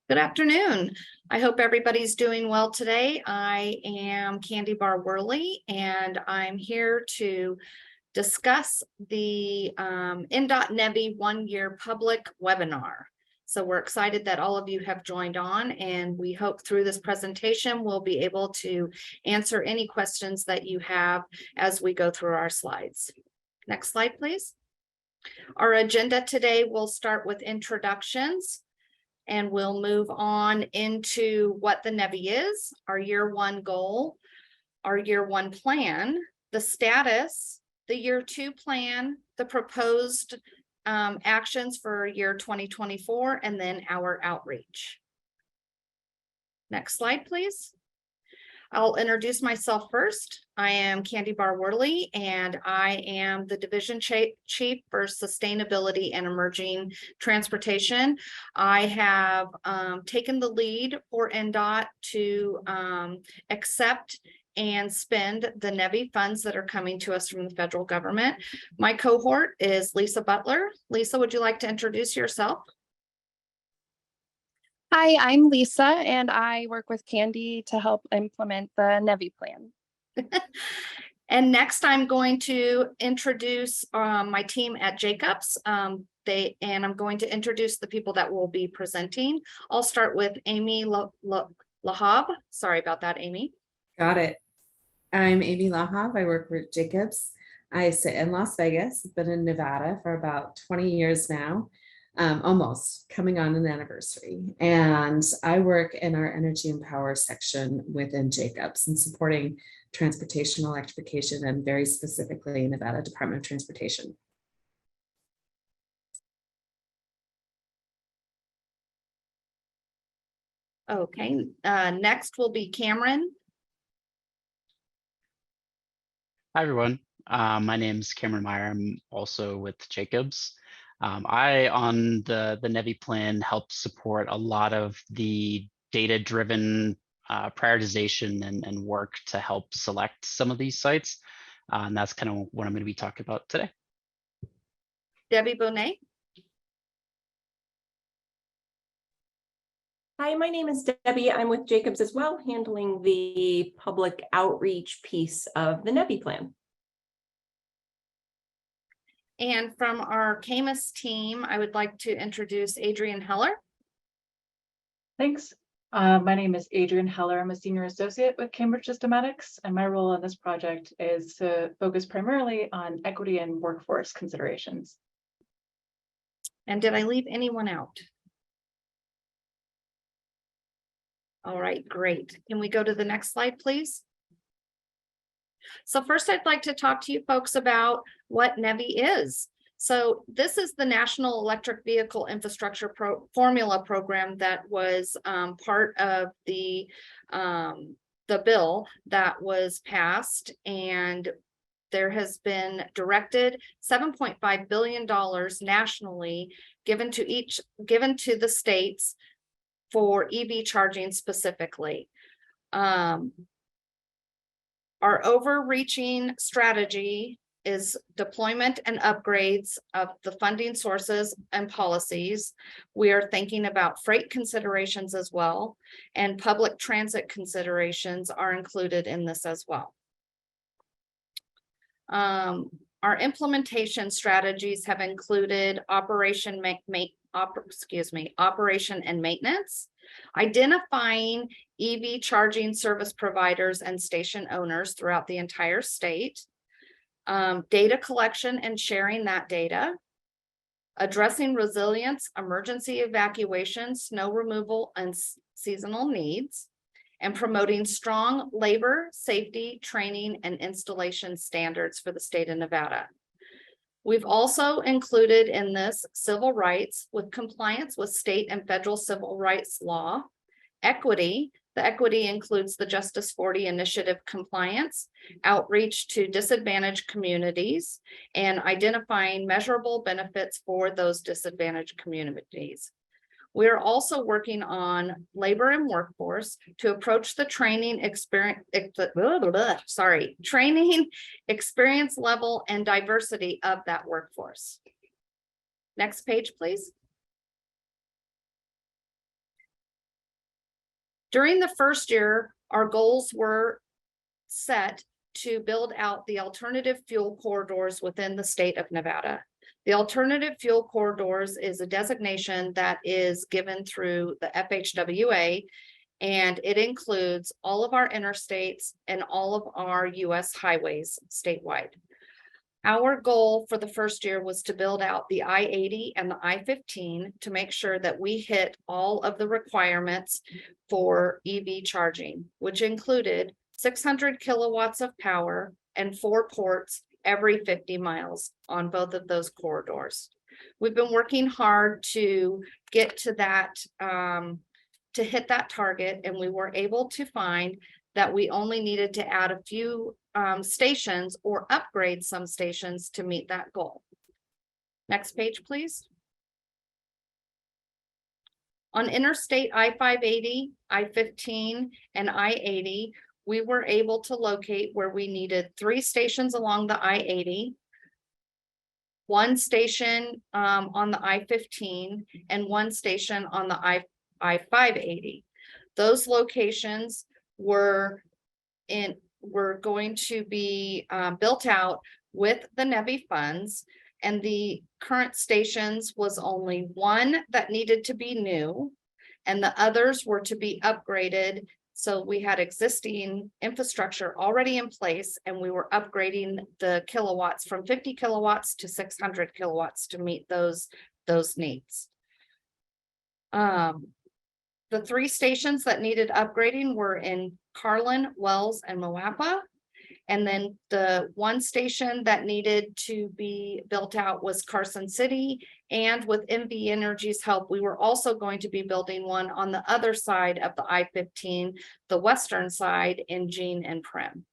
Good afternoon. I hope everybody's doing well today. I am Candy Bar Worley, and I'm here to discuss the NDOT NEVI one-year public webinar. So we're excited that all of you have joined on, and we hope through this presentation we'll be able to answer any questions that you have as we go through our slides. Next slide, please. Our agenda today will start with introductions, and we'll move on into what the NEVI is, our year one goal, our year one plan, the status, the year two plan, the proposed actions for year 2024, and then our outreach. Next slide, please. I'll introduce myself first. I am Candy Bar Worley, and I am the Division Chief for Sustainability and Emerging Transportation. I have taken the lead for NDOT to accept and spend the NEVI funds that are coming to us from the federal government. My cohort is Lisa Butler. Lisa, would you like to introduce yourself? Hi, I'm Lisa, and I work with Candy to help implement the NEVI plan. And next, I'm going to introduce my team at Jacobs. I'm going to introduce the people that will be presenting. I'll start with Amy Lahab. Sorry about that, Amy. Got it. I'm Amy Lahab. I work with Jacobs. I sit in Las Vegas. I've been in Nevada for about 20 years now. Almost coming on an anniversary. And I work in our energy and power section within Jacobs and supporting transportation electrification, and very specifically Nevada Department of Transportation. Okay, next will be Cameron. Hi, everyone. My name is Cameron Meyer. I'm also with Jacobs. I, on the NEVI plan, help support a lot of the data-driven prioritization and work to help select some of these sites. And that's kind of what I'm going to be talking about today. Debbie Bonet. Hi, my name is Debbie. I'm with Jacobs as well, handling the public outreach piece of the NEVI plan. And from our CAMUS team, I would like to introduce Adrienne Heller. Thanks. My name is Adrienne Heller. I'm a senior associate with Cambridge Systematics, and my role on this project is to focus primarily on equity and workforce considerations. And did I leave anyone out? All right, great. Can we go to the next slide, please? So first, I'd like to talk to you folks about what NEVI is. So this is the National Electric Vehicle Infrastructure Formula program that was part of the bill that was passed, and there has been directed $7.5 billion nationally given to the states for EV charging specifically. Our overreaching strategy is deployment and upgrades of the funding sources and policies. We are thinking about freight considerations as well, and public transit considerations are included in this as well. Our implementation strategies have included operation and maintenance, identifying EV charging service providers and station owners throughout the entire state, data collection and sharing that data, addressing resilience, emergency evacuation, snow removal, and seasonal needs, and promoting strong labor, safety, training, and installation standards for the state of Nevada. We've also included in this civil rights with compliance with state and federal civil rights law, equity. The equity includes the Justice 40 Initiative compliance, outreach to disadvantaged communities, and identifying measurable benefits for those disadvantaged communities. We're also working on labor and workforce to approach the training experience level and diversity of that workforce. Next page, please. During the first year, our goals were set to build out the alternative fuel corridors within the state of Nevada. The alternative fuel corridors is a designation that is given through the FHWA, and it includes all of our interstates and all of our US highways statewide. Our goal for the first year was to build out the I-80 and the I-15 to make sure that we hit all of the requirements for EV charging, which included 600 kilowatts of power and 4 ports every 50 miles on both of those corridors. We've been working hard to get to that, to hit that target, and we were able to find that we only needed to add a few stations or upgrade some stations to meet that goal. Next page, please. On Interstate I-580, I-15, and I-80, we were able to locate where we needed 3 stations along the I-80, 1 station on the I-15, and 1 station on the I-580. Those locations were going to be built out with the NEVI funds, and the current stations was only 1 that needed to be new, and the others were to be upgraded. So we had existing infrastructure already in place, and we were upgrading the kilowatts from 50 kilowatts to 600 kilowatts to meet those needs. The 3 stations that needed upgrading were in Carlin, Wells, and Moapa. And then the 1 station that needed to be built out was Carson City. And with NV Energy's help, we were also going to be building one on the other side of the I-15, the western side in Jean and Prim.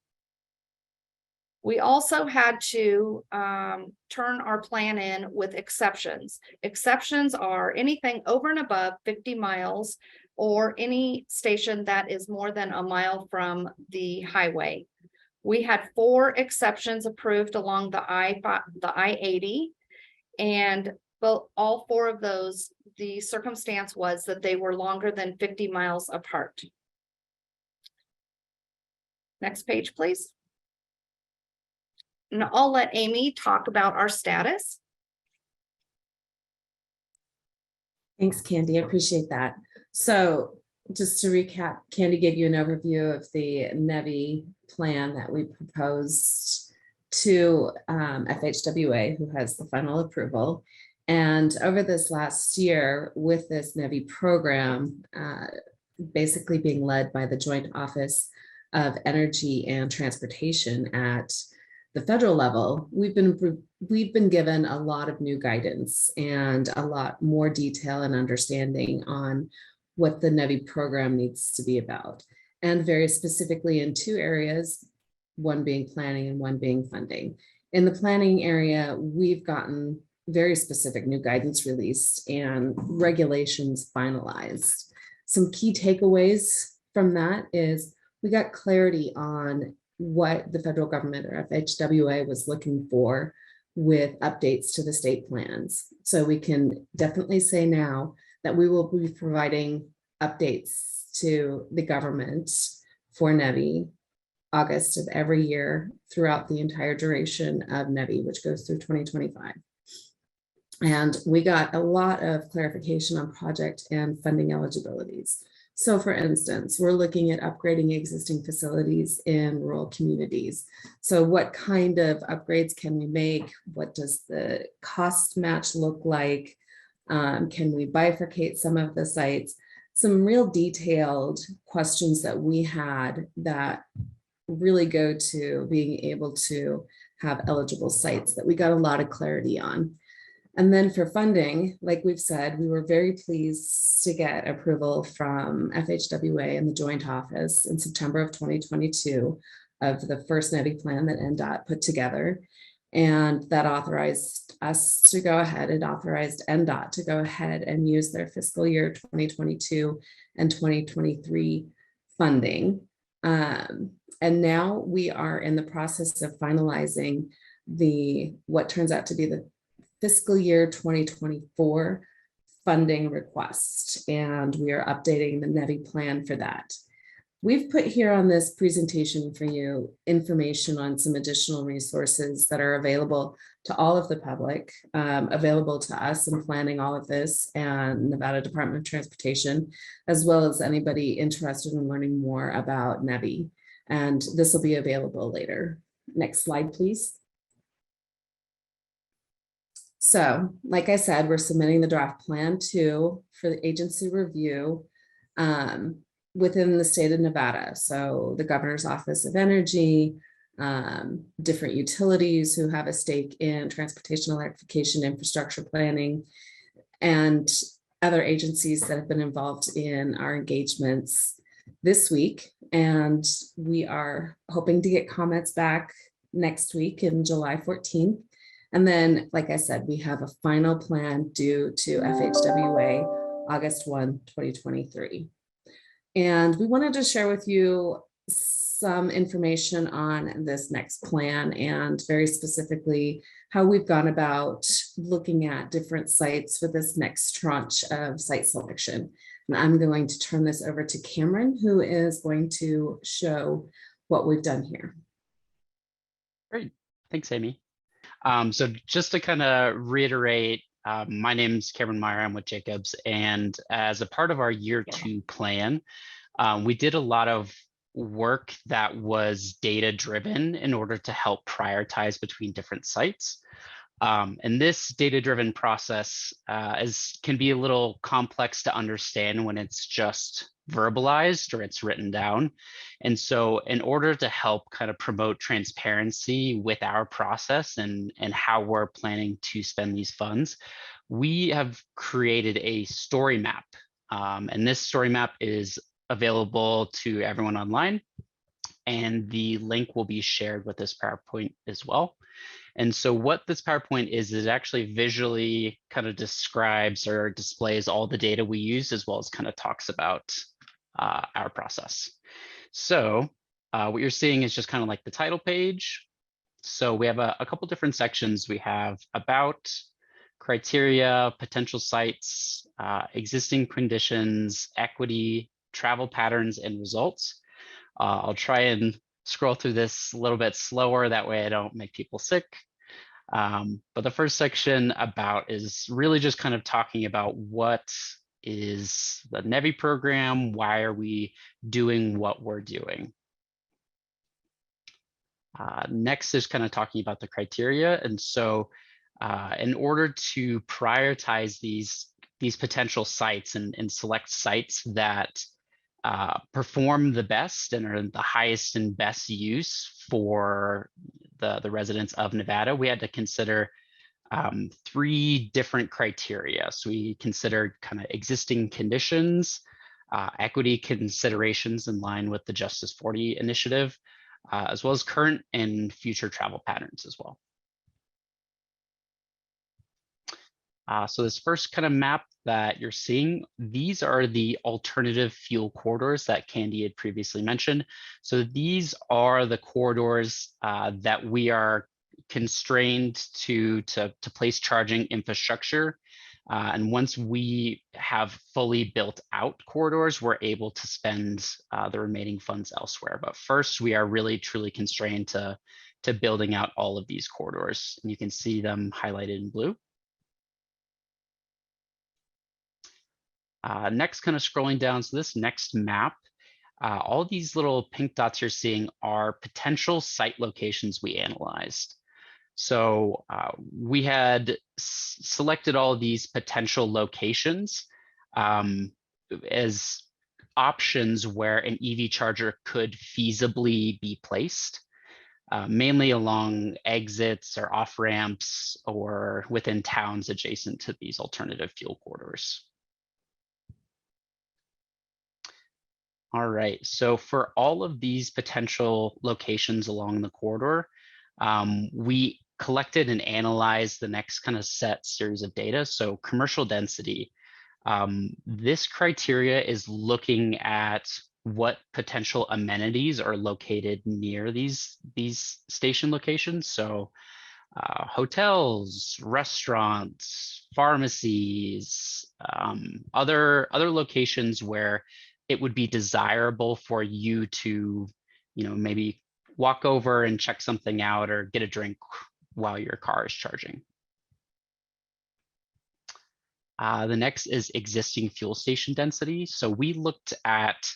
We also had to turn our plan in with exceptions. Exceptions are anything over and above 50 miles or any station that is more than a mile from the highway. We had 4 exceptions approved along the I-80, and all 4 of those, the circumstance was that they were longer than 50 miles apart. Next page, please. And I'll let Amy talk about our status. Thanks, Candy. I appreciate that. So just to recap, Candy gave you an overview of the NEVI plan that we proposed to FHWA, who has the final approval. And over this last year with this NEVI program, basically being led by the Joint Office of Energy and Transportation at the federal level, we've been given a lot of new guidance and a lot more detail and understanding on what the NEVI program needs to be about, and very specifically in 2 areas, one being planning and one being funding. In the planning area, we've gotten very specific new guidance released and regulations finalized. Some key takeaways from that is we got clarity on what the federal government or FHWA was looking for with updates to the state plans. So we can definitely say now that we will be providing updates to the government for NEVI August of every year throughout the entire duration of NEVI, which goes through 2025. And we got a lot of clarification on project and funding eligibilities. So for instance, we're looking at upgrading existing facilities in rural communities. So what kind of upgrades can we make? What does the cost match look like? Can we bifurcate some of the sites? Some real detailed questions that we had that really go to being able to have eligible sites that we got a lot of clarity on. And then for funding, like we've said, we were very pleased to get approval from FHWA and the Joint Office in September of 2022 of the first NEVI plan that NDOT put together. And that authorized us to go ahead. It authorized NDOT to go ahead and use their fiscal year 2022 and 2023 funding. And now we are in the process of finalizing what turns out to be the fiscal year 2024 funding request, and we are updating the NEVI plan for that. We've put here on this presentation for you information on some additional resources that are available to all of the public, available to us in planning all of this and Nevada Department of Transportation, as well as anybody interested in learning more about NEVI. And this will be available later. Next slide, please. So, like I said, we're submitting the draft plan for the agency review within the state of Nevada. So the Governor's Office of Energy, different utilities who have a stake in transportation electrification infrastructure planning, and other agencies that have been involved in our engagements this week. And we are hoping to get comments back next week in July 14th. And then, like I said, we have a final plan due to FHWA August 1, 2023. And we wanted to share with you some information on this next plan, and very specifically how we've gone about looking at different sites for this next tranche of site selection. And I'm going to turn this over to Cameron, who is going to show what we've done here. Great. Thanks, Amy. So just to kind of reiterate, my name's Cameron Meyer. I'm with Jacobs, and as a part of our year 2 plan, we did a lot of work that was data driven in order to help prioritize between different sites. And this data-driven process can be a little complex to understand when it's just verbalized or it's written down. And so in order to help kind of promote transparency with our process and how we're planning to spend these funds, we have created a story map. And this story map is available to everyone online, and the link will be shared with this PowerPoint as well. And so what this PowerPoint is, it actually visually kind of describes or displays all the data we use, as well as kind of talks about our process. So what you're seeing is just kind of like the title page. So we have a couple different sections. We have about, criteria, potential sites, existing conditions, equity, travel patterns, and results. I'll try and scroll through this a little bit slower, that way I don't make people sick. But the first section about is really just kind of talking about what is the NEVI program, why are we doing what we're doing. Next is kind of talking about the criteria. And so in order to prioritize these potential sites and select sites that perform the best and are the highest and best use for the residents of Nevada, we had to consider 3 different criteria. So we considered kind of existing conditions, equity considerations in line with the Justice 40 initiative, as well as current and future travel patterns as well. So this first kind of map that you're seeing, these are the alternative fuel corridors that Candy had previously mentioned. So these are the corridors that we are constrained to place charging infrastructure. And once we have fully built out corridors, we're able to spend the remaining funds elsewhere. But first, we are really truly constrained to building out all of these corridors. And you can see them highlighted in blue. Next, kind of scrolling down, so this next map, all these little pink dots you're seeing are potential site locations we analyzed. So we had selected all of these potential locations as options where an EV charger could feasibly be placed, mainly along exits or off ramps or within towns adjacent to these alternative fuel corridors. All right, so for all of these potential locations along the corridor, we collected and analyzed the next kind of set series of data. So commercial density, this criteria is looking at what potential amenities are located near these station locations. So hotels, restaurants, pharmacies, other locations where it would be desirable for you to, maybe walk over and check something out or get a drink while your car is charging. The next is existing fuel station density. So we looked at,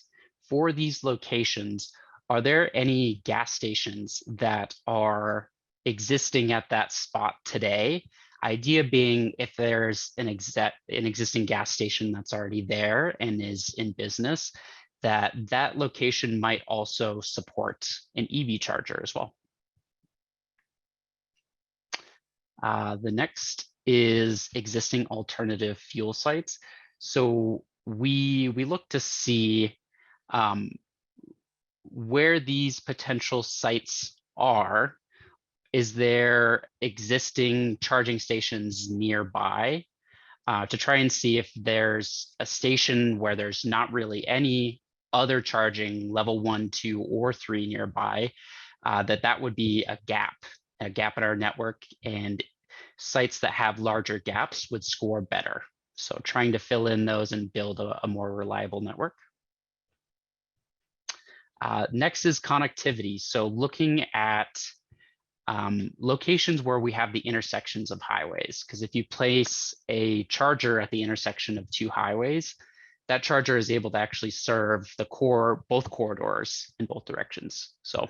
for these locations, are there any gas stations that are existing at that spot today? Idea being, if there's an existing gas station that's already there and is in business, that location might also support an EV charger as well. The next is existing alternative fuel sites. So we look to see where these potential sites are. Is there existing charging stations nearby to try and see if there's a station where there's not really any other charging level 1, 2, or 3 nearby, that would be a gap in our network, and sites that have larger gaps would score better. So trying to fill in those and build a more reliable network. Next is connectivity. So looking at locations where we have the intersections of highways, because if you place a charger at the intersection of 2 highways, that charger is able to actually serve both corridors in both directions. So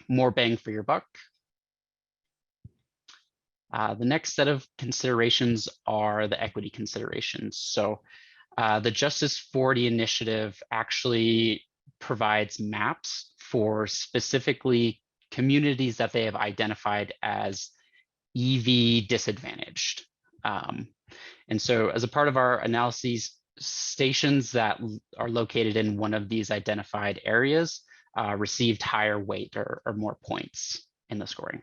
more bang for your buck. The next set of considerations are the equity considerations. So the Justice 40 initiative actually provides maps for specifically communities that they have identified as EV disadvantaged. And so as a part of our analyses, stations that are located in one of these identified areas received higher weight or more points in the scoring.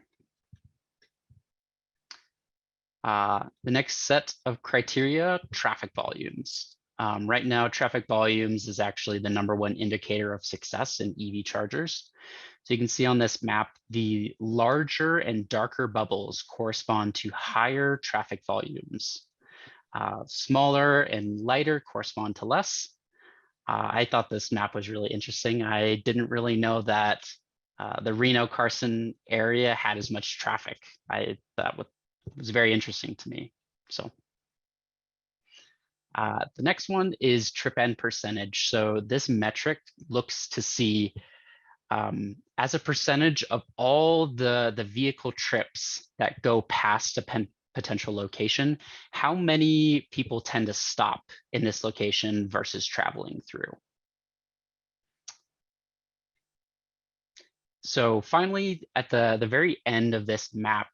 The next set of criteria, traffic volumes. Right now, traffic volumes is actually the #1 indicator of success in EV chargers. So you can see on this map, the larger and darker bubbles correspond to higher traffic volumes. Smaller and lighter correspond to less. I thought this map was really interesting. I didn't really know that the Reno-Carson area had as much traffic. That was very interesting to me. So the next one is trip end percentage. So this metric looks to see as a percentage of all the vehicle trips that go past a potential location, how many people tend to stop in this location versus traveling through. So finally, at the very end of this map,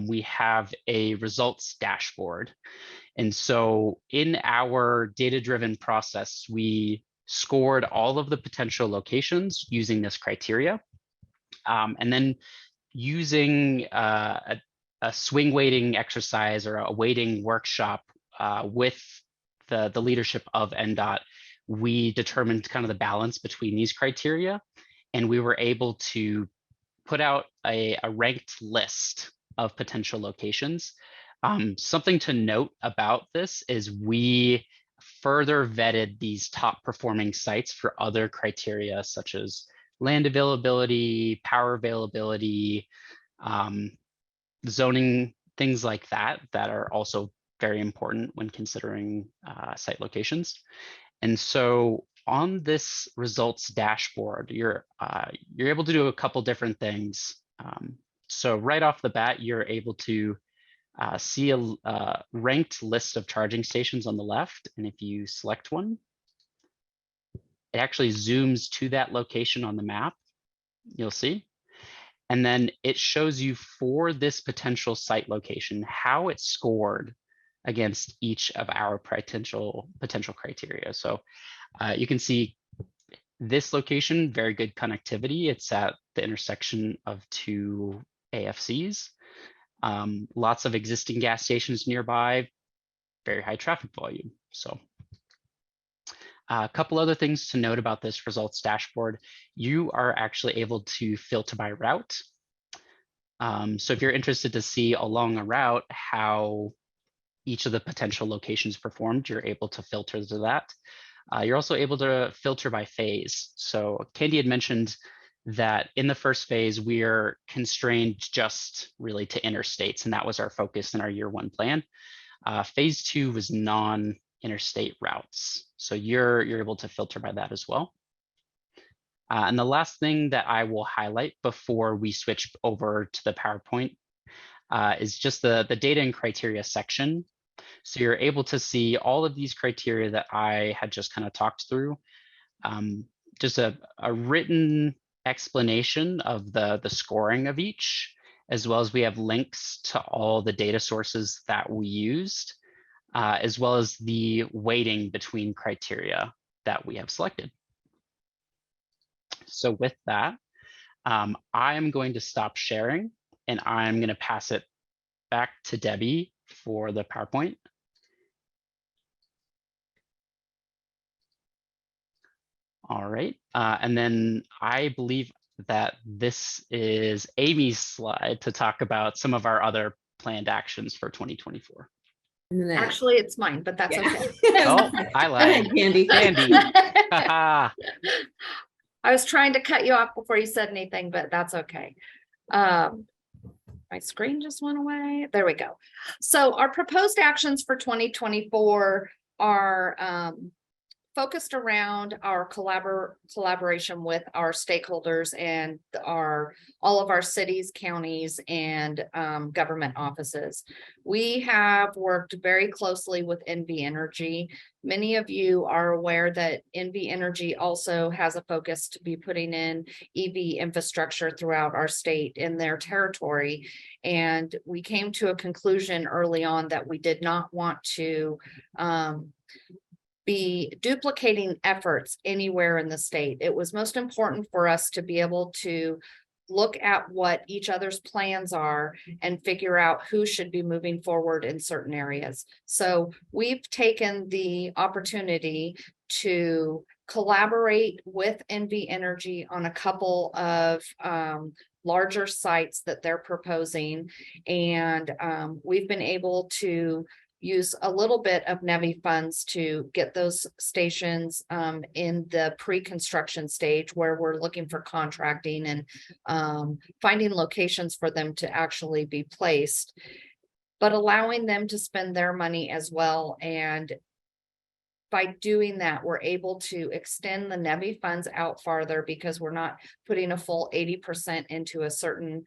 we have a results dashboard. And so in our data-driven process, we scored all of the potential locations using this criteria. And then using a swing weighting exercise or a weighting workshop with the leadership of NDOT, we determined kind of the balance between these criteria. And we were able to put out a ranked list of potential locations. Something to note about this is we further vetted these top performing sites for other criteria such as land availability, power availability, zoning, things like that are also very important when considering site locations. And so on this results dashboard, you're able to do a couple different things. So right off the bat, you're able to see a ranked list of charging stations on the left. And if you select one, it actually zooms to that location on the map, you'll see. And then it shows you for this potential site location, how it scored against each of our potential criteria. So you can see this location, very good connectivity. It's at the intersection of 2 AFCs. Lots of existing gas stations nearby, very high traffic volume. So a couple other things to note about this results dashboard. You are actually able to filter by route. So if you're interested to see along a route how each of the potential locations performed, you're able to filter to that. You're also able to filter by phase. So Candy had mentioned that in the first phase, we are constrained just really to interstates, and that was our focus in our year 1 plan. Phase 2 was non-interstate routes. So you're able to filter by that as well. And the last thing that I will highlight before we switch over to the PowerPoint is just the data and criteria section. So you're able to see all of these criteria that I had just kind of talked through. Just a written explanation of the scoring of each, as well as we have links to all the data sources that we used, as well as the weighting between criteria that we have selected. So with that, I am going to stop sharing and I'm going to pass it back to Debbie for the PowerPoint. All right, and then I believe that this is Amy's slide to talk about some of our other planned actions for 2024. Actually, it's mine, but that's okay. Oh, I lied. Candy. Candy. I was trying to cut you off before you said anything, but that's okay. My screen just went away. There we go. So our proposed actions for 2024 are focused around our collaboration with our stakeholders and all of our cities, counties, and government offices. We have worked very closely with NV Energy. Many of you are aware that NV Energy also has a focus to be putting in EV infrastructure throughout our state in their territory. And we came to a conclusion early on that we did not want to be duplicating efforts anywhere in the state. It was most important for us to be able to look at what each other's plans are and figure out who should be moving forward in certain areas. So we've taken the opportunity to collaborate with NV Energy on a couple of larger sites that they're proposing. And we've been able to use a little bit of NEVI funds to get those stations in the pre-construction stage where we're looking for contracting and finding locations for them to actually be placed, but allowing them to spend their money as well. And by doing that, we're able to extend the NEVI funds out farther because we're not putting a full 80% into a certain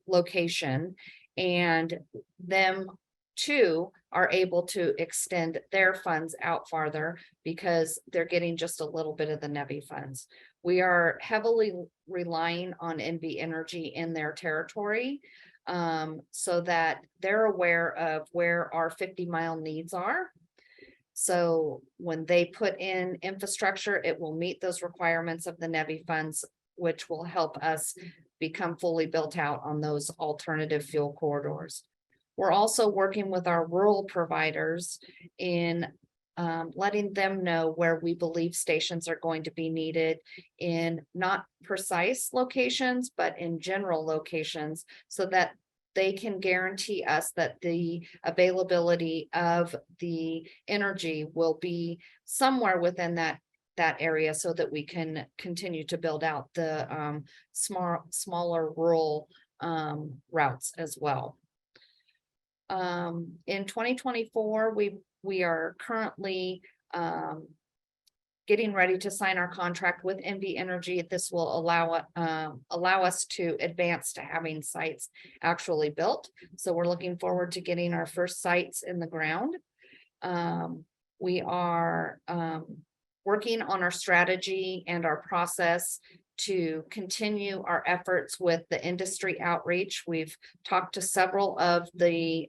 location, and them too are able to extend their funds out farther because they're getting just a little bit of the NEVI funds. We are heavily relying on NV Energy in their territory so that they're aware of where our 50-mile needs are. So when they put in infrastructure, it will meet those requirements of the NEVI funds, which will help us become fully built out on those alternative fuel corridors. We're also working with our rural providers in letting them know where we believe stations are going to be needed in not precise locations, but in general locations, so that they can guarantee us that the availability of the energy will be somewhere within that area so that we can continue to build out the smaller rural routes as well. In 2024, we are currently getting ready to sign our contract with NV Energy. This will allow us to advance to having sites actually built. So we're looking forward to getting our first sites in the ground. We are working on our strategy and our process to continue our efforts with the industry outreach. We've talked to several of the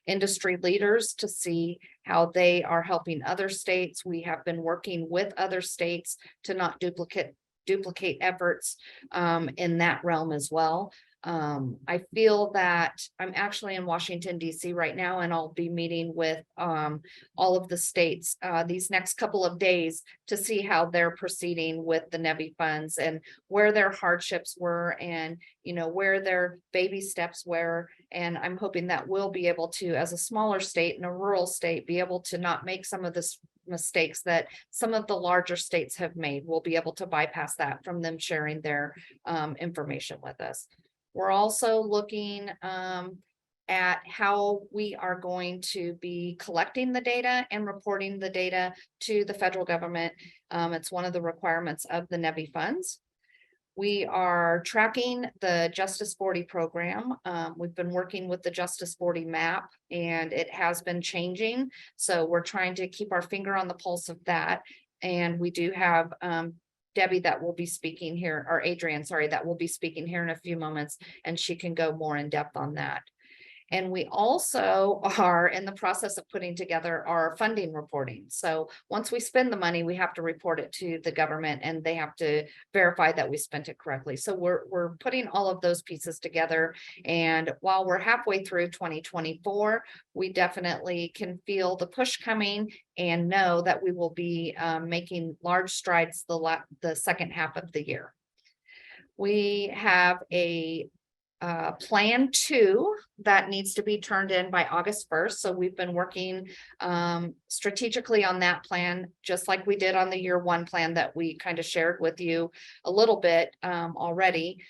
industry leaders to see how they are helping other states. We have been working with other states to not duplicate efforts in that realm as well. I feel that I'm actually in Washington DC right now, and I'll be meeting with all of the states these next couple of days to see how they're proceeding with the NEVI funds and where their hardships were, and where their baby steps were. And I'm hoping that we'll be able to, as a smaller state and a rural state, be able to not make some of this mistakes that some of the larger states have made. We'll be able to bypass that from them sharing their information with us. We're also looking at how we are going to be collecting the data and reporting the data to the federal government. It's one of the requirements of the NEVI funds. We are tracking the Justice 40 program. We've been working with the Justice 40 map, and it has been changing. So we're trying to keep our finger on the pulse of that. And we do have Debbie that will be speaking here, or Adrian, sorry, that will be speaking here in a few moments, and she can go more in depth on that. And we also are in the process of putting together our funding reporting. So once we spend the money, we have to report it to the government, and they have to verify that we spent it correctly. So we're putting all of those pieces together. And while we're halfway through 2024, we definitely can feel the push coming and know that we will be making large strides the second half of the year. We have a plan 2 that needs to be turned in by August 1st. So we've been working strategically on that plan, just like we did on the year 1 plan that we kind of shared with you a little bit already.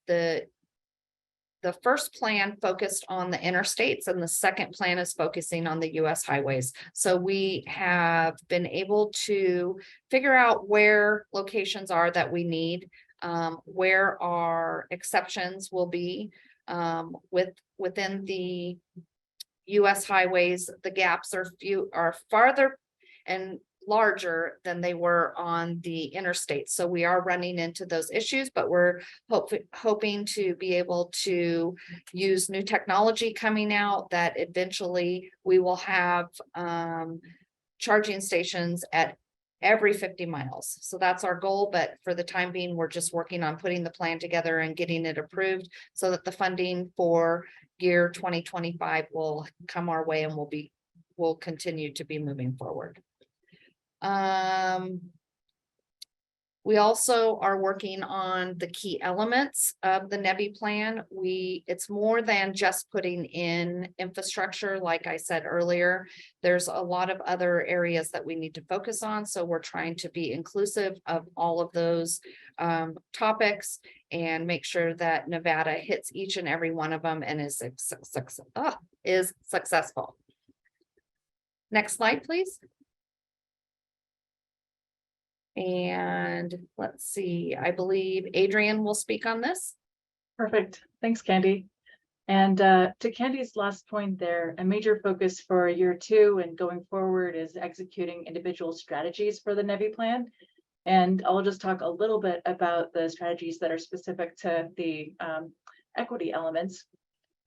The first plan focused on the interstates, and the second plan is focusing on the US highways. So we have been able to figure out where locations are that we need, where our exceptions will be within the US highways. The gaps are farther and larger than they were on the interstate. So we are running into those issues, but we're hoping to be able to use new technology coming out that eventually we will have charging stations at every 50 miles. So that's our goal. But for the time being, we're just working on putting the plan together and getting it approved so that the funding for year 2025 will come our way, and we'll continue to be moving forward. We also are working on the key elements of the NEVI plan. It's more than just putting in infrastructure. Like I said earlier, there's a lot of other areas that we need to focus on. So we're trying to be inclusive of all of those topics and make sure that Nevada hits each and every one of them and is successful. Next slide, please. And let's see, I believe Adrian will speak on this. Perfect. Thanks, Candy. And to Candy's last point there, a major focus for year 2 and going forward is executing individual strategies for the NEVI plan. And I'll just talk a little bit about the strategies that are specific to the equity elements.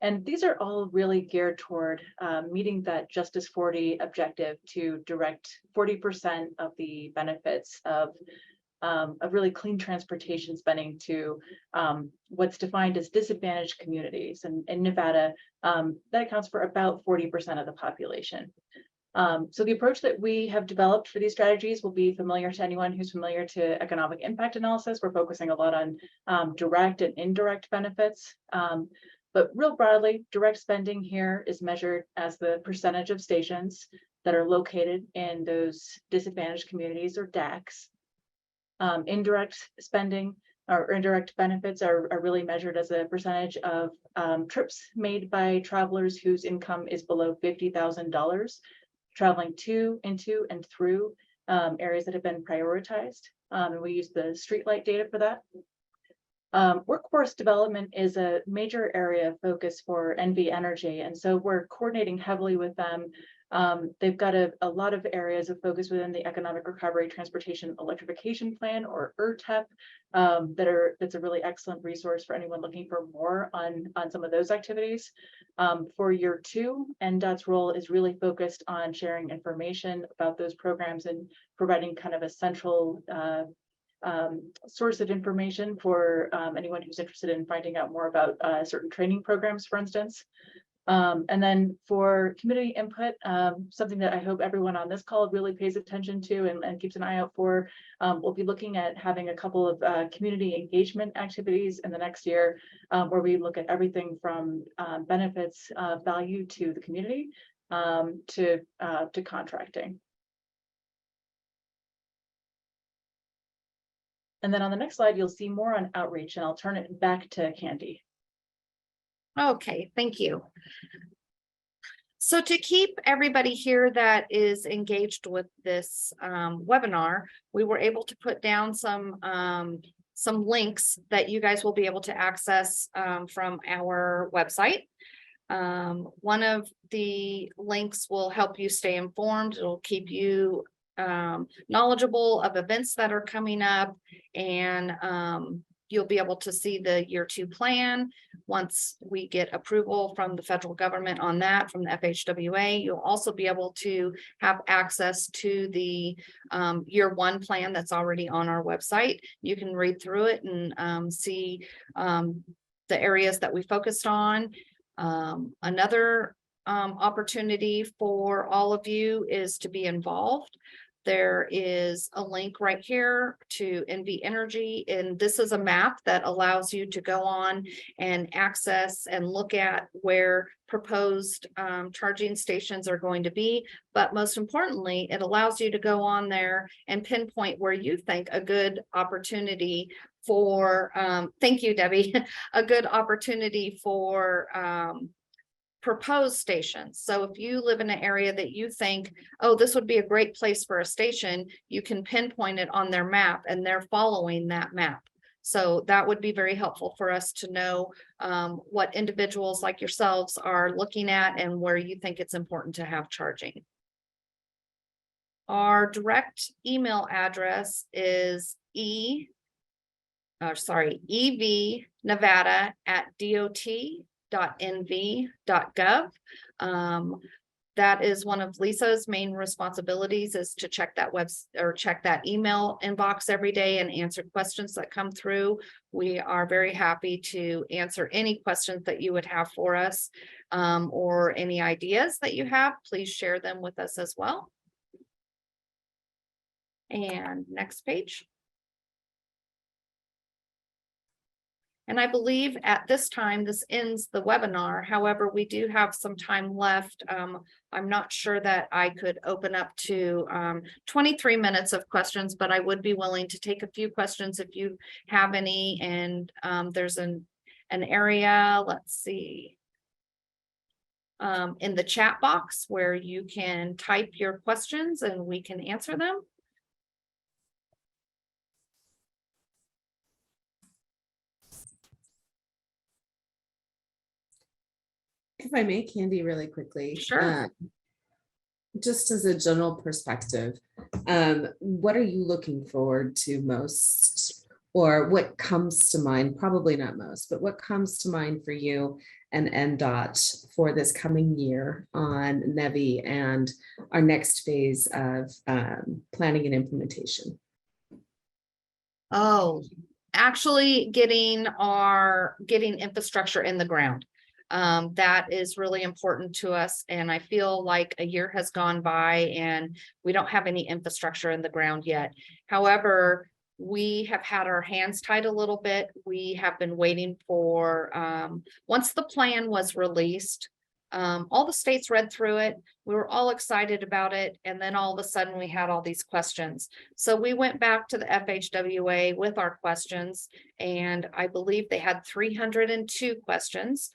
And these are all really geared toward meeting that Justice 40 objective to direct 40% of the benefits of really clean transportation spending to what's defined as disadvantaged communities. And in Nevada, that accounts for about 40% of the population. So the approach that we have developed for these strategies will be familiar to anyone who's familiar to economic impact analysis. We're focusing a lot on direct and indirect benefits. But real broadly, direct spending here is measured as the percentage of stations that are located in those disadvantaged communities, or DACs. Indirect spending or indirect benefits are really measured as a percentage of trips made by travelers whose income is below $50,000, traveling to, into, and through areas that have been prioritized. And we use the streetlight data for that. Workforce development is a major area of focus for NV Energy, and so we're coordinating heavily with them. They've got a lot of areas of focus within the Economic Recovery Transportation Electrification Plan, or ERTEP, that's a really excellent resource for anyone looking for more on some of those activities. For year 2, NDOT's role is really focused on sharing information about those programs and providing kind of a central source of information for anyone who's interested in finding out more about certain training programs, for instance. And then for community input, something that I hope everyone on this call really pays attention to and keeps an eye out for, we'll be looking at having a couple of community engagement activities in the next year, where we look at everything from benefits value to the community to contracting. And then on the next slide, you'll see more on outreach, and I'll turn it back to Candy. Okay, thank you. So to keep everybody here that is engaged with this webinar, we were able to put down some links that you guys will be able to access from our website. One of the links will help you stay informed. It'll keep you knowledgeable of events that are coming up, and you'll be able to see the year 2 plan. Once we get approval from the federal government on that, from the FHWA, you'll also be able to have access to the year 1 plan that's already on our website. You can read through it and see the areas that we focused on. Another opportunity for all of you is to be involved. There is a link right here to NV Energy, and this is a map that allows you to go on and access and look at where proposed charging stations are going to be. But most importantly, it allows you to go on there and pinpoint where you think a good opportunity for, thank you, Debbie, a good opportunity for proposed stations. So if you live in an area that you think, oh, this would be a great place for a station, you can pinpoint it on their map, and they're following that map. So that would be very helpful for us to know what individuals like yourselves are looking at and where you think it's important to have charging. Our direct email address is evnevada@dot.nv.gov. That is one of Lisa's main responsibilities, is to check that check that email inbox every day and answer questions that come through. We are very happy to answer any questions that you would have for us, or any ideas that you have. Please share them with us as well. And next page. And I believe at this time, this ends the webinar. However, we do have some time left. I'm not sure that I could open up to 23 minutes of questions, but I would be willing to take a few questions if you have any. And there's an area, let's see, in the chat box where you can type your questions and we can answer them. If I may, Candy, really quickly. Sure. Just as a general perspective, what are you looking forward to most, or what comes to mind? Probably not most, but what comes to mind for you and NDOT for this coming year on NEVI and our next phase of planning and implementation? Oh, actually getting infrastructure in the ground. That is really important to us. And I feel like a year has gone by and we don't have any infrastructure in the ground yet. However, we have had our hands tied a little bit. We have been waiting for, once the plan was released, all the states read through it. We were all excited about it. And then all of a sudden we had all these questions. So we went back to the FHWA with our questions, and I believe they had 302 questions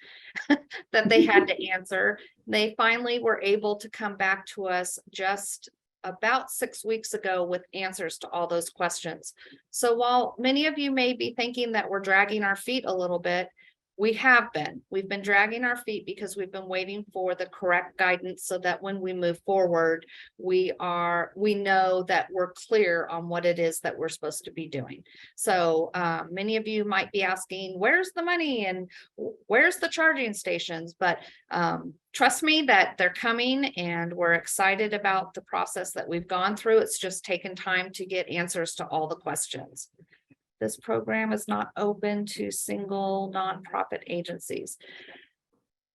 that they had to answer. They finally were able to come back to us just about 6 weeks ago with answers to all those questions. So while many of you may be thinking that we're dragging our feet a little bit, We've been dragging our feet because we've been waiting for the correct guidance so that when we move forward, we know that we're clear on what it is that we're supposed to be doing. So many of you might be asking, where's the money and where's the charging stations? But trust me that they're coming, and we're excited about the process that we've gone through. It's just taken time to get answers to all the questions. This program is not open to single nonprofit agencies.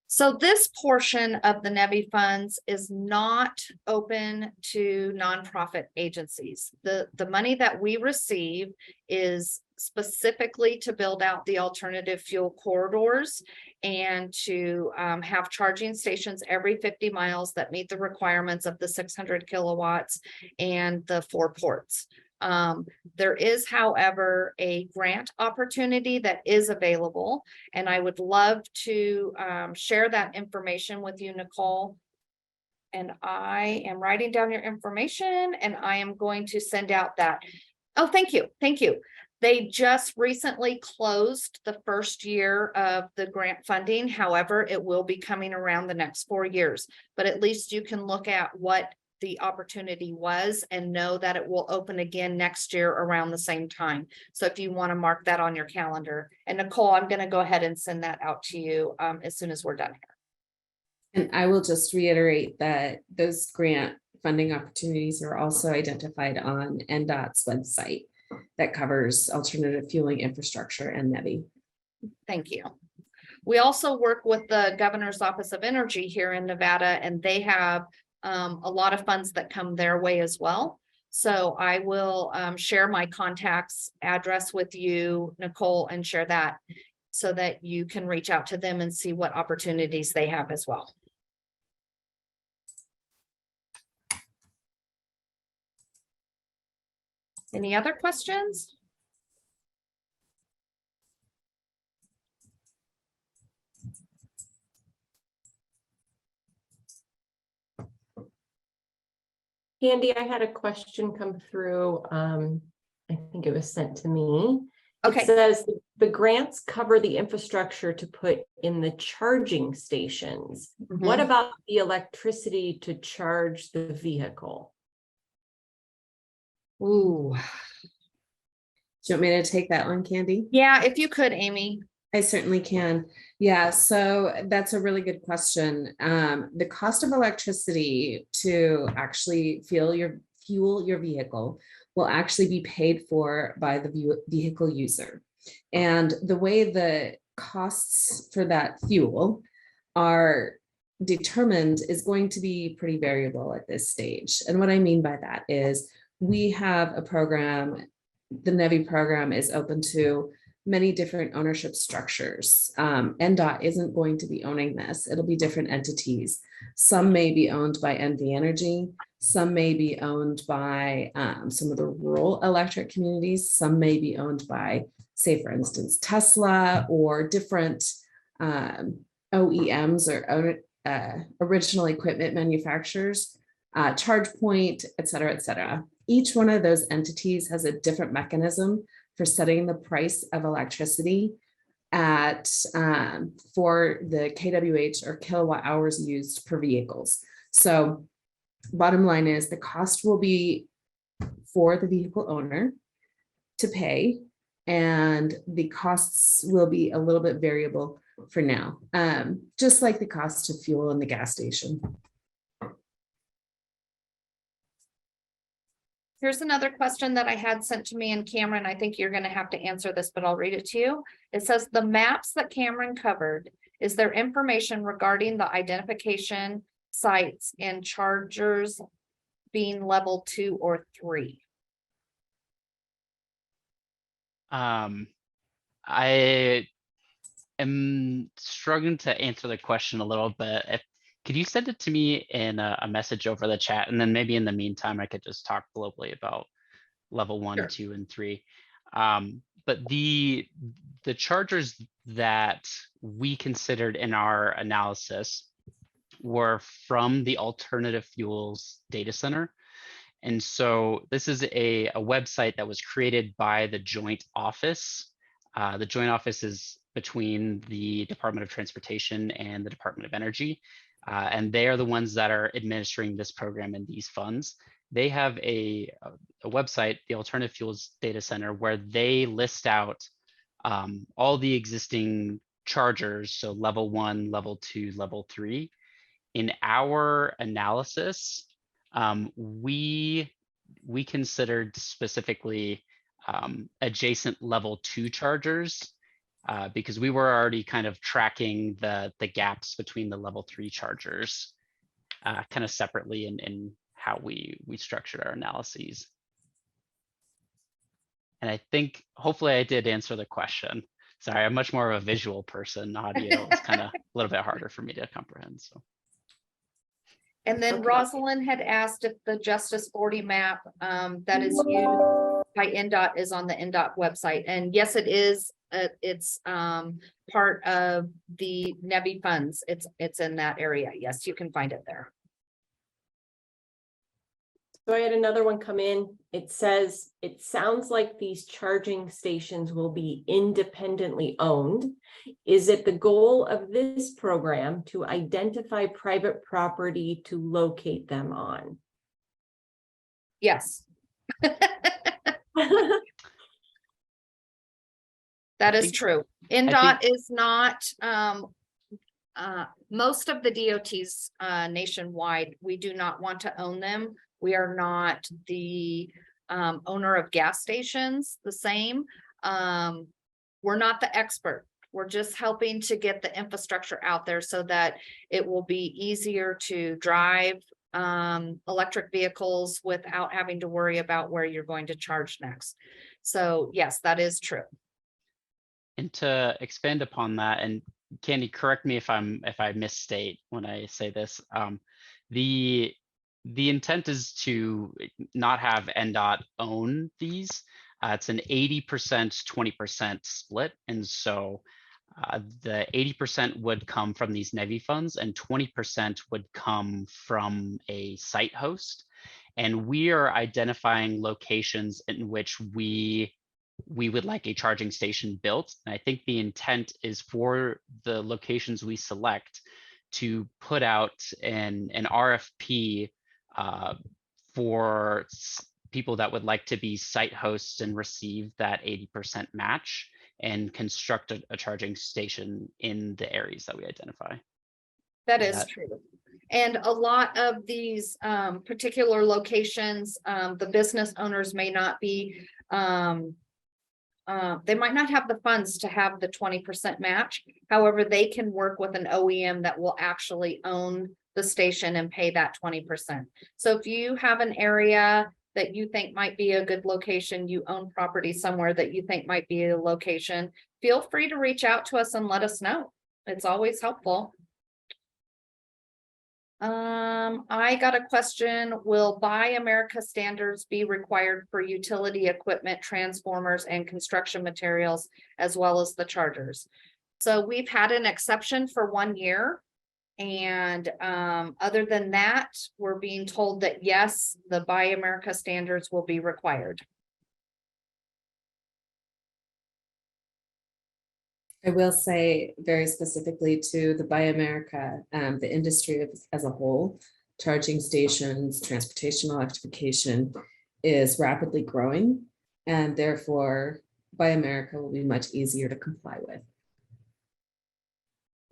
So this portion of the NEVI funds is not open to nonprofit agencies. The money that we receive is specifically to build out the alternative fuel corridors and to have charging stations every 50 miles that meet the requirements of the 600 kilowatts and the 4 ports. There is, however, a grant opportunity that is available, and I would love to share that information with you, Nicole. And I am writing down your information, and I am going to send out that. Oh, thank you. Thank you. They just recently closed the first year of the grant funding. However, it will be coming around the next 4 years, but at least you can look at what the opportunity was and know that it will open again next year around the same time. So if you want to mark that on your calendar, and Nicole, I'm going to go ahead and send that out to you as soon as we're done here. And I will just reiterate that those grant funding opportunities are also identified on NDOT's website that covers alternative fueling infrastructure and NEVI. Thank you. We also work with the Governor's Office of Energy here in Nevada, and they have a lot of funds that come their way as well. So I will share my contacts address with you, Nicole, and share that so that you can reach out to them and see what opportunities they have as well. Any other questions? Candy, I had a question come through. I think it was sent to me. Okay. It says the grants cover the infrastructure to put in the charging stations. What about the electricity to charge the vehicle? Ooh. Do you want me to take that one, Candy? Yeah, if you could, Amy. I certainly can. Yeah, so that's a really good question. The cost of electricity to actually fuel your vehicle will actually be paid for by the vehicle user. And the way the costs for that fuel are determined is going to be pretty variable at this stage. And what I mean by that is we have a program, the NEVI program is open to many different ownership structures. NDOT isn't going to be owning this. It'll be different entities. Some may be owned by NV Energy. Some may be owned by some of the rural electric communities. Some may be owned by, say, for instance, Tesla or different OEMs or original equipment manufacturers, ChargePoint, et cetera, et cetera. Each one of those entities has a different mechanism for setting the price of electricity at for the kWh or kilowatt hours used per vehicles. So bottom line is the cost will be for the vehicle owner to pay, and the costs will be a little bit variable for now, just like the cost of fuel in the gas station. Here's another question that I had sent to me, and Cameron, I think you're going to have to answer this, but I'll read it to you. It says the maps that Cameron covered, is there information regarding the identification sites and chargers being level 2 or 3? I am struggling to answer the question a little bit. Could you send it to me in a message over the chat? And then maybe in the meantime, I could just talk globally about level 1, Sure. 2, and 3. But the chargers that we considered in our analysis were from the Alternative Fuels Data Center. And so this is a website that was created by the Joint Office The joint office is between the Department of Transportation and the Department of Energy. And they are the ones that are administering this program and these funds. They have a website, the Alternative Fuels Data Center, where they list out all the existing chargers, so level 1, level 2, level 3. In our analysis, we considered specifically adjacent level 2 chargers because we were already kind of tracking the gaps between the level 3 chargers kind of separately in how we structured our analyses. And I think hopefully I did answer the question. Sorry, I'm much more of a visual person. Audio is kind of a little bit harder for me to comprehend. So. And then Okay. Rosalind had asked if the Justice 40 map that is used by NDOT is on the NDOT website. And yes, it is. It's part of the NEVI funds. It's in that area. Yes, you can find it there. So I had another one come in. It says, it sounds like these charging stations will be independently owned. Is it the goal of this program to identify private property to locate them on? Yes. That is true. NDOT is not, most of the DOTs nationwide, we do not want to own them. We are not the owner of gas stations, the same. We're not the expert. We're just helping to get the infrastructure out there so that it will be easier to drive electric vehicles without having to worry about where you're going to charge next. So yes, that is true. And to expand upon that, and Candy, correct me if I misstate when I say this. The intent is to not have NDOT own these. It's an 80%, 20% split. And so the 80% would come from these NEVI funds and 20% would come from a site host. And we are identifying locations in which we would like a charging station built. And I think the intent is for the locations we select to put out an RFP for people that would like to be site hosts and receive that 80% match and construct a charging station in the areas that we identify. That is true. And a lot of these particular locations, the business owners may not be, they might not have the funds to have the 20% match. However, they can work with an OEM that will actually own the station and pay that 20%. So if you have an area that you think might be a good location, you own property somewhere that you think might be a location, feel free to reach out to us and let us know. It's always helpful. I got a question. Will Buy America standards be required for utility equipment, transformers, and construction materials, as well as the chargers? So we've had an exception for 1 year. And other than that, we're being told that yes, the Buy America standards will be required. I will say very specifically to the Buy America, the industry as a whole, charging stations, transportation electrification is rapidly growing, and therefore Buy America will be much easier to comply with.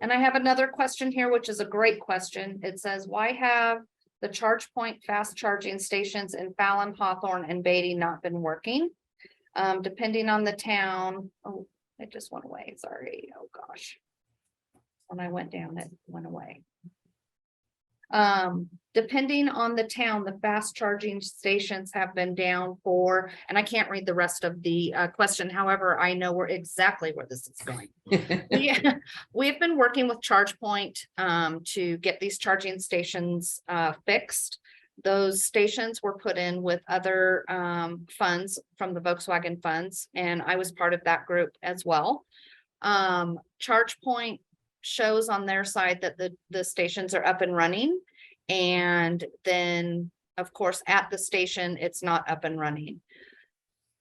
And I have another question here, which is a great question. It says, why have the ChargePoint fast charging stations in Fallon, Hawthorne, and Beatty not been working? Depending on the town. Oh, it just went away. Sorry. Oh gosh. When I went down, it went away. Depending on the town, the fast charging stations have been down for, and I can't read the rest of the question. However, I know exactly where this is going. We've been working with ChargePoint to get these charging stations fixed. Those stations were put in with other funds from the Volkswagen funds, and I was part of that group as well. ChargePoint shows on their side that the stations are up and running, and then of course at the station it's not up and running.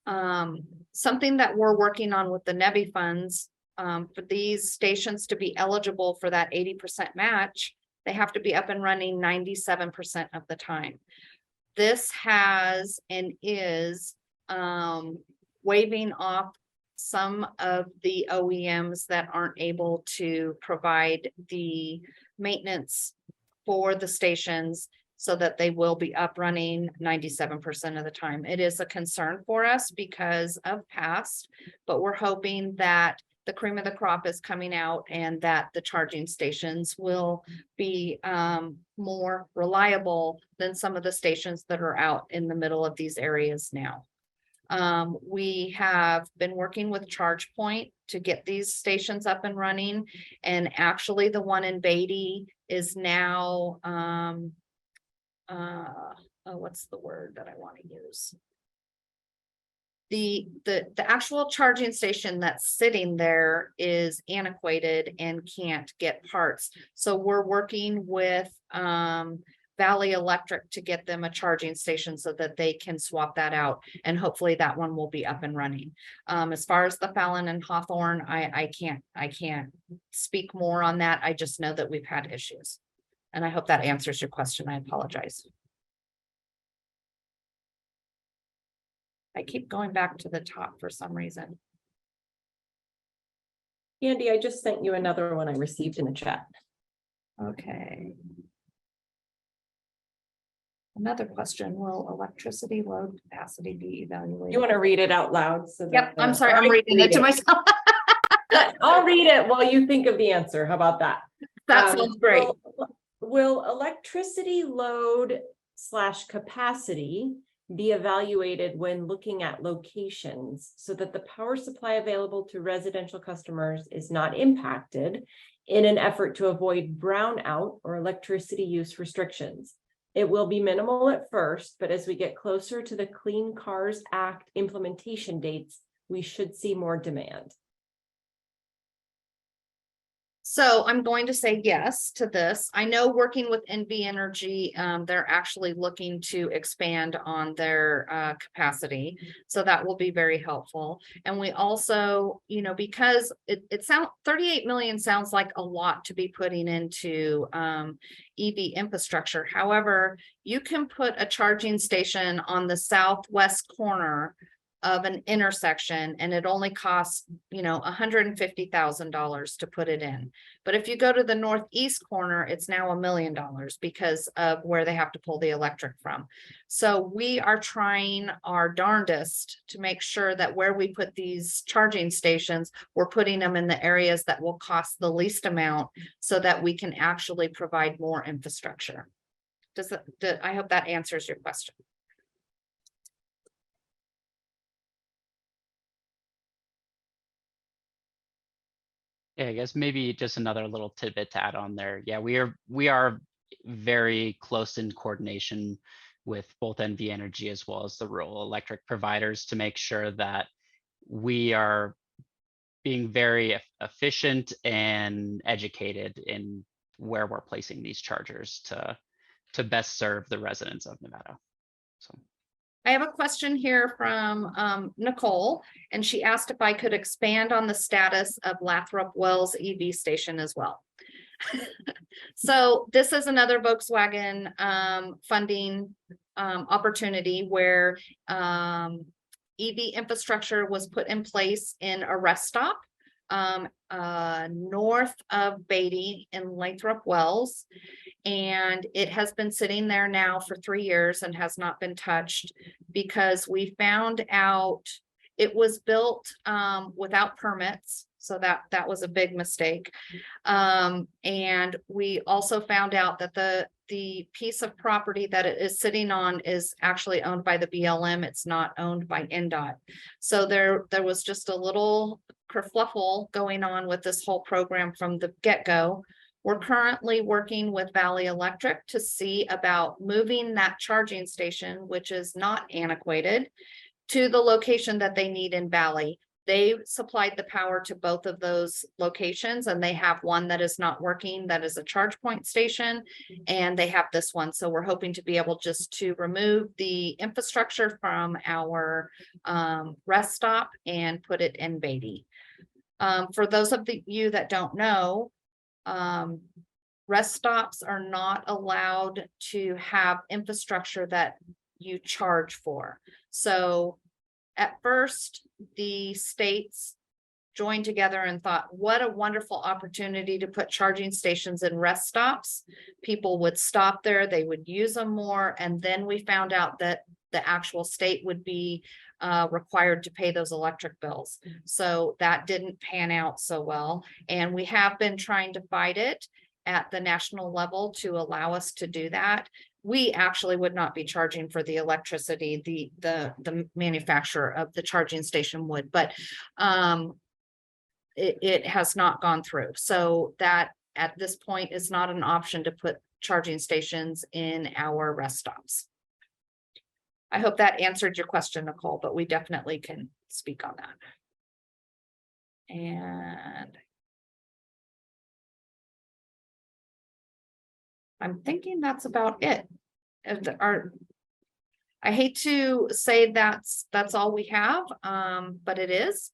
Something that we're working on with the NEVI funds, for these stations to be eligible for that 80% match, they have to be up and running 97% of the time. This has and is waiving off some of the OEMs that aren't able to provide the maintenance for the stations so that they will be up running 97% of the time. It is a concern for us because of past, but we're hoping that the cream of the crop is coming out and that the charging stations will be more reliable than some of the stations that are out in the middle of these areas now. We have been working with ChargePoint to get these stations up and running, and actually the one in Beatty is now what's the word that I want to use? The actual charging station that's sitting there is antiquated and can't get parts. So we're working with Valley Electric to get them a charging station so that they can swap that out, and hopefully that one will be up and running. As far as the Fallon and Hawthorne, I can't speak more on that. I just know that we've had issues, and I hope that answers your question. I apologize. I keep going back to the top for some reason. Andy, I just sent you another one I received in the chat. Okay. Another question, will electricity load capacity be evaluated? You want to read it out loud? So Yep, that, I'm sorry, or I'm I can reading it to myself. I'll read it while you think of the answer. How about that? That sounds great. Will electricity load / capacity be evaluated when looking at locations so that the power supply available to residential customers is not impacted in an effort to avoid brownout or electricity use restrictions? It will be minimal at first, but as we get closer to the Clean Cars Act implementation dates, we should see more demand. So I'm going to say yes to this. I know working with NV Energy, they're actually looking to expand on their capacity. So that will be very helpful. And we also, you know, because it sounds 38 million sounds like a lot to be putting into EV infrastructure. However, you can put a charging station on the southwest corner of an intersection and it only costs, you know, $150,000 to put it in. But if you go to the northeast corner, it's now $1 million because of where they have to pull the electric from. So we are trying our darndest to make sure that where we put these charging stations, we're putting them in the areas that will cost the least amount so that we can actually provide more infrastructure. I hope that answers your question. Yeah, I guess maybe just another little tidbit to add on there. Yeah, we are very close in coordination with both NV Energy as well as the rural electric providers to make sure that we are being very efficient and educated in where we're placing these chargers to best serve the residents of Nevada. So. I have a question here from Nicole, and she asked if I could expand on the status of Lathrop Wells EV station as well. So this is another Volkswagen funding opportunity where EV infrastructure was put in place in a rest stop north of Beatty in Lathrop Wells. And it has been sitting there now for 3 years and has not been touched because we found out it was built without permits. So that was a big mistake. And we also found out that the piece of property that it is sitting on is actually owned by the BLM. It's not owned by NDOT. So there was just a little kerfluffle going on with this whole program from the get-go. We're currently working with Valley Electric to see about moving that charging station, which is not antiquated, to the location that they need in Valley. They supplied the power to both of those locations, and they have one that is not working, that is a charge point station, and they have this one. So we're hoping to be able just to remove the infrastructure from our rest stop and put it in Beatty. For those of you that don't know, rest stops are not allowed to have infrastructure that you charge for. So at first, the states joined together and thought, what a wonderful opportunity to put charging stations in rest stops. People would stop there, they would use them more. And then we found out that the actual state would be required to pay those electric bills. So that didn't pan out so well. And we have been trying to fight it at the national level to allow us to do that. We actually would not be charging for the electricity, the manufacturer of the charging station would, but it has not gone through. So that at this point is not an option to put charging stations in our rest stops. I hope that answered your question, Nicole, but we definitely can speak on that. And I'm thinking that's about it. I hate to say that's all we have, but it is.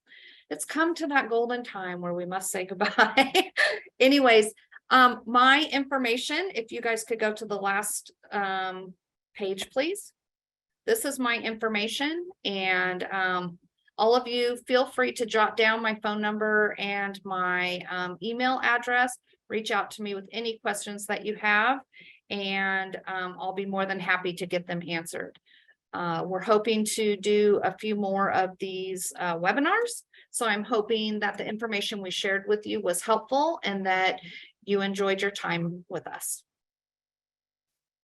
It's come to that golden time where we must say goodbye. Anyways, my information, if you guys could go to the last page, please. This is my information, and all of you feel free to jot down my phone number and my email address. Reach out to me with any questions that you have, and I'll be more than happy to get them answered. We're hoping to do a few more of these webinars. So I'm hoping that the information we shared with you was helpful and that you enjoyed your time with us.